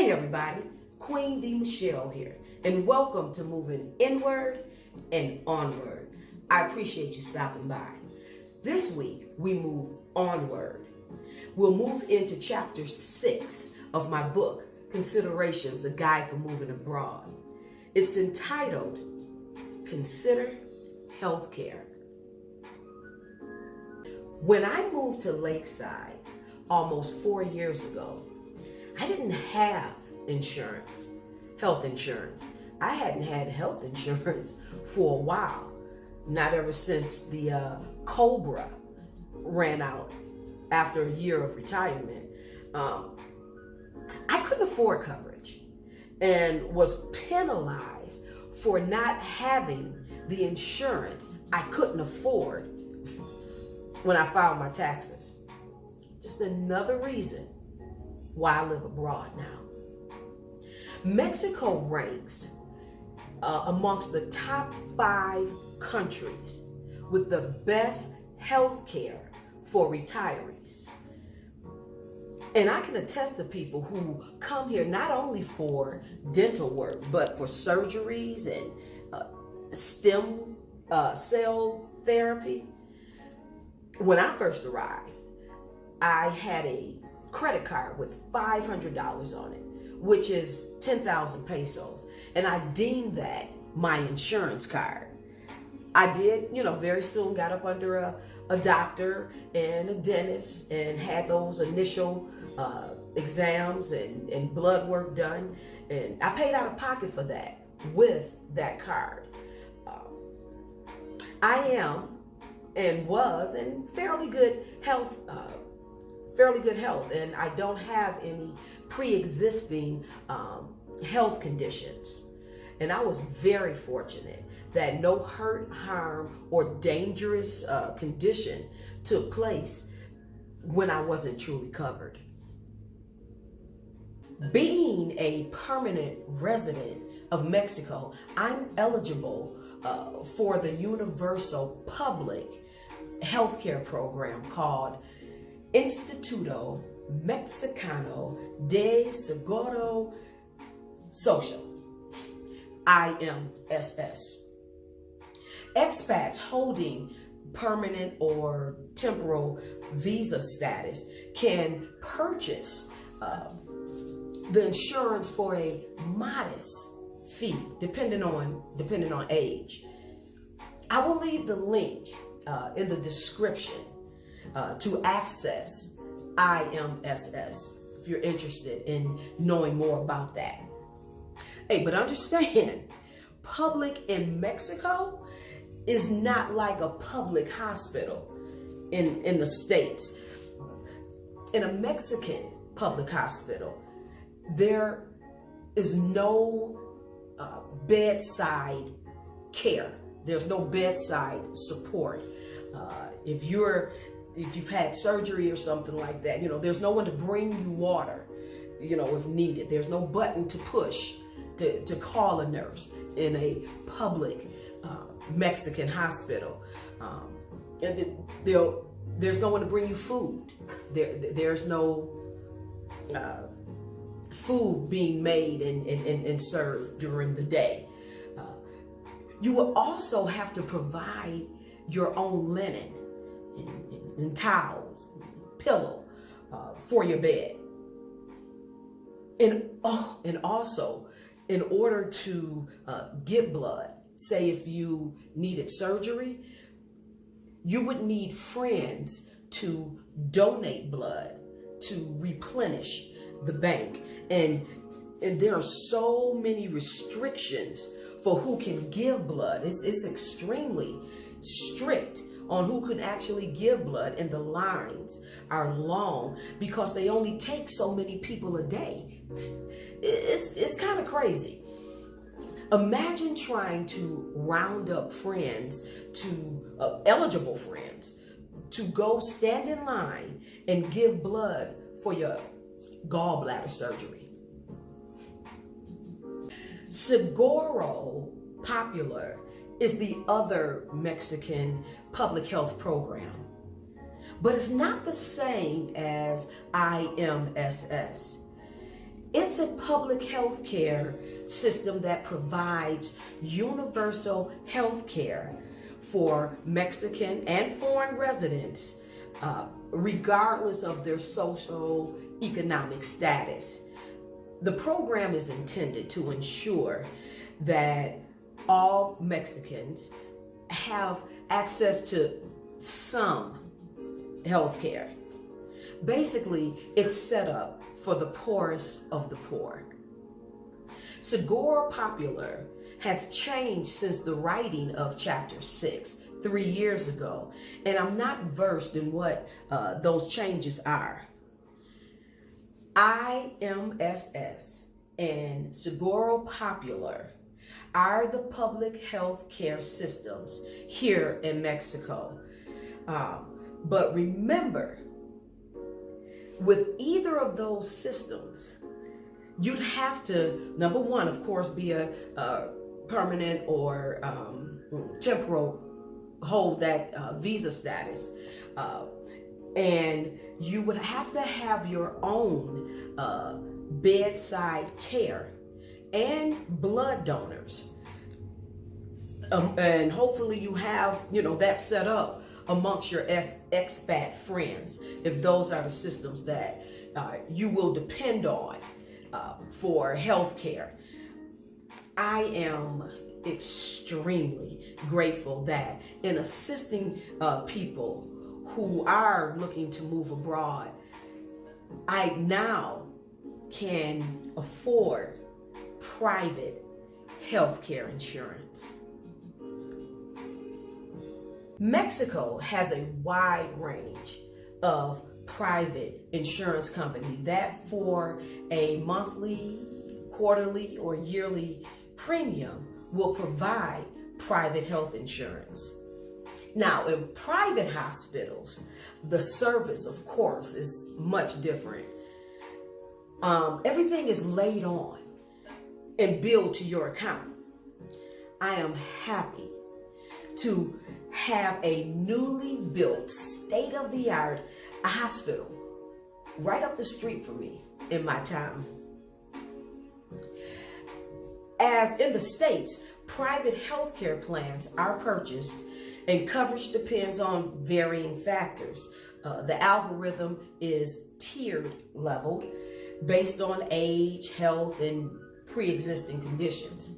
Hey everybody, Queen D. Michelle here, and welcome to Moving Inward and Onward. I appreciate you stopping by. This week, we move onward. We'll move into chapter 6 of my book, Considerations, A Guide for Moving Abroad. It's entitled, Consider Healthcare. When I moved to Lakeside almost 4 years ago, I didn't have insurance, health insurance. I hadn't had health insurance for a while, not ever since the COBRA ran out after a year of retirement. I couldn't afford coverage and was penalized for not having the insurance I couldn't afford when I filed my taxes. Just another reason why I live abroad now. Mexico ranks amongst the top 5 countries with the best health care for retirees. And I can attest to people who come here not only for dental work, but for surgeries and stem cell therapy. When I first arrived, I had a credit card with $500 on it, which is 10,000 pesos. And I deemed that my insurance card. I did, very soon got up under a doctor and a dentist and had those initial exams and blood work done. And I paid out of pocket for that with that card. I am and was in fairly good health, and I don't have any pre-existing health conditions. And I was very fortunate that no hurt, harm, or dangerous condition took place when I wasn't truly covered. Being a permanent resident of Mexico, I'm eligible for the universal public healthcare program called Instituto Mexicano de Seguro Social, IMSS. Expats holding permanent or temporal visa status can purchase the insurance for a modest fee, depending on age. I will leave the link in the description to access IMSS if you're interested in knowing more about that. Hey, but understand, public in Mexico is not like a public hospital in the States. In a Mexican public hospital, there is no bedside care. There's no bedside support. If you've had surgery or something like that, there's no one to bring you water, if needed. There's no button to push to call a nurse in a public Mexican hospital. And there's no one to bring you food. There's no food being made and served during the day. You will also have to provide your own linen and towels, pillow for your bed. And also, in order to get blood, say if you needed surgery, you would need friends to donate blood to replenish the bank. And there are so many restrictions for who can give blood. It's extremely strict on who can actually give blood, and the lines are long because they only take so many people a day. It's kind of crazy. Imagine trying to round up friends, eligible friends, to go stand in line and give blood for your gallbladder surgery. Seguro Popular is the other Mexican public health program, but it's not the same as IMSS. It's a public health care system that provides universal health care for Mexican and foreign residents, regardless of their social economic status. The program is intended to ensure that all Mexicans have access to some health care. Basically, it's set up for the poorest of the poor. Seguro Popular has changed since the writing of Chapter 6 3 years ago, and I'm not versed in what those changes are. IMSS and Seguro Popular are the public health care systems here in Mexico. But remember, with either of those systems, you'd have to, number one, of course, be a permanent or temporal, hold that visa status. And you would have to have your own bedside care and blood donors. And hopefully you have, that set up amongst your expat friends, if those are the systems that you will depend on for health care. I am extremely grateful that in assisting people who are looking to move abroad, I now can afford private health care insurance. Mexico has a wide range of private insurance companies that for a monthly, quarterly, or yearly premium will provide private health insurance. Now, in private hospitals, the service, of course, is much different. Everything is laid on and billed to your account. I am happy to have a newly built, state-of-the-art hospital right up the street from me in my town. As in the States, private health care plans are purchased and coverage depends on varying factors. The algorithm is tiered leveled based on age, health, and pre-existing conditions.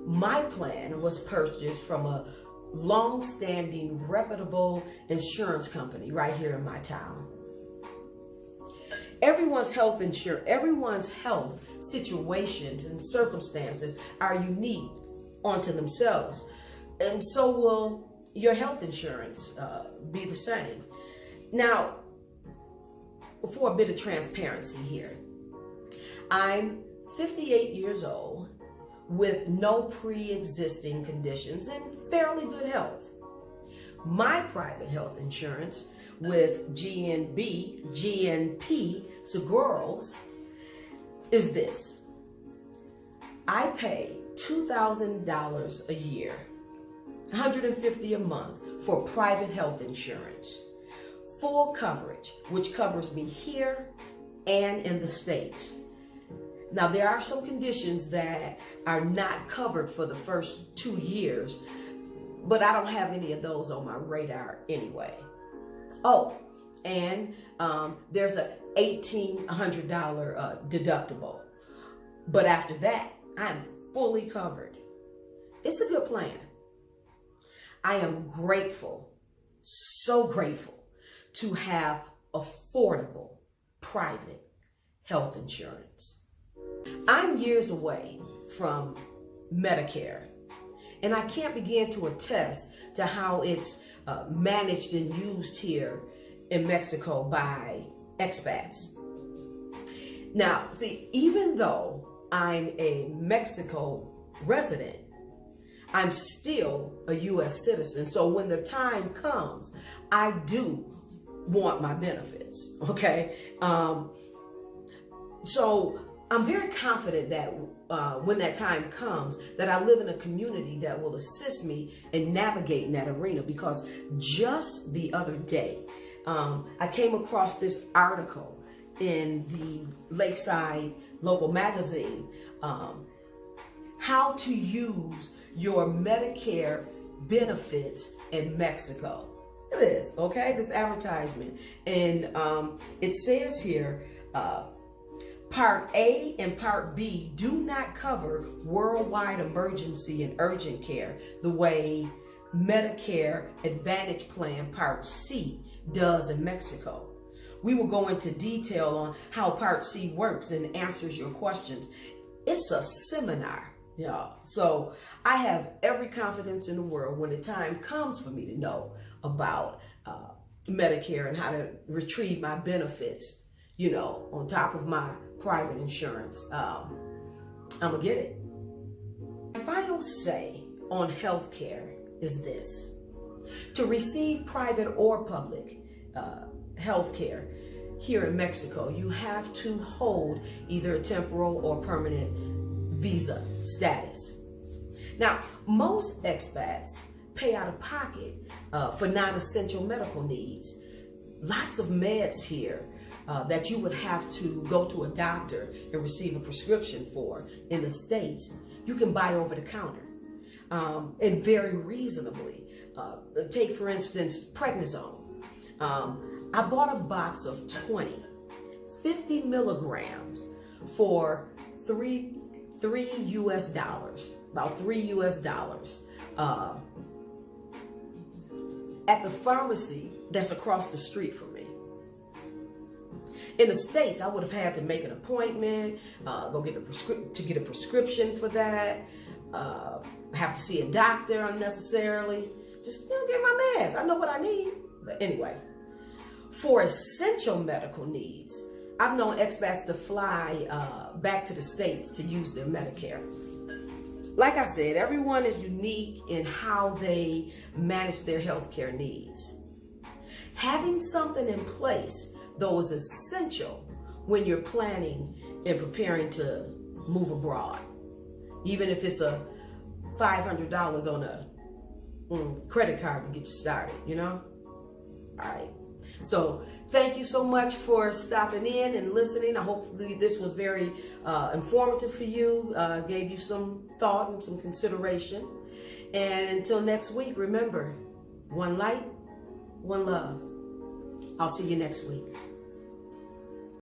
My plan was purchased from a long-standing, reputable insurance company right here in my town. Everyone's health situations and circumstances are unique unto themselves, and so will your health insurance be the same. Now, for a bit of transparency here, I'm 58 years old with no pre-existing conditions and fairly good health. My private health insurance with GNP Seguros is this. I pay $2,000 a year, $150 a month for private health insurance. Full coverage, which covers me here and in the States. Now, there are some conditions that are not covered for the first 2 years, but I don't have any of those on my radar anyway. Oh, and there's a $1,800 deductible. But after that, I'm fully covered. It's a good plan. I am grateful, so grateful, to have affordable private health insurance. I'm years away from Medicare, and I can't begin to attest to how it's managed and used here in Mexico by expats. Now, see, even though I'm a Mexico resident, I'm still a U.S. citizen. So when the time comes, I do want my benefits, okay? So I'm very confident that when that time comes, that I live in a community that will assist me in navigating that arena. Because just the other day, I came across this article in the Lakeside local magazine, how to use your Medicare benefits in Mexico. Look at this, okay? This advertisement. And it says here, Part A and Part B do not cover worldwide emergency and urgent care the way Medicare Advantage Plan Part C does in Mexico. We will go into detail on how Part C works and answers your questions. It's a seminar, y'all. So I have every confidence in the world when the time comes for me to know about Medicare and how to retrieve my benefits, you know, on top of my private insurance. I'm gonna get it. My final say on healthcare is this: to receive private or public healthcare here in Mexico, you have to hold either a temporal or permanent visa status. Now, most expats pay out of pocket for non-essential medical needs. Lots of meds here that you would have to go to a doctor and receive a prescription for in the States, you can buy over the counter and very reasonably. Take, for instance, prednisone. I bought a box of 50 milligrams for $3 US, about $3 US, at the pharmacy that's across the street from me. In the States, I would have had to make an appointment, go get a prescription for that, have to see a doctor unnecessarily. Just, you know, get my meds. I know what I need. But anyway, for essential medical needs, I've known expats to fly back to the States to use their Medicare. Like I said, everyone is unique in how they manage their healthcare needs. Having something in place, though, is essential when you're planning and preparing to move abroad. Even if it's a $500 on a credit card to get you started, you know? All right. So thank you so much for stopping in and listening. Hopefully this was very informative for you, gave you some thought and some consideration. And until next week, remember, one light, one love. I'll see you next week.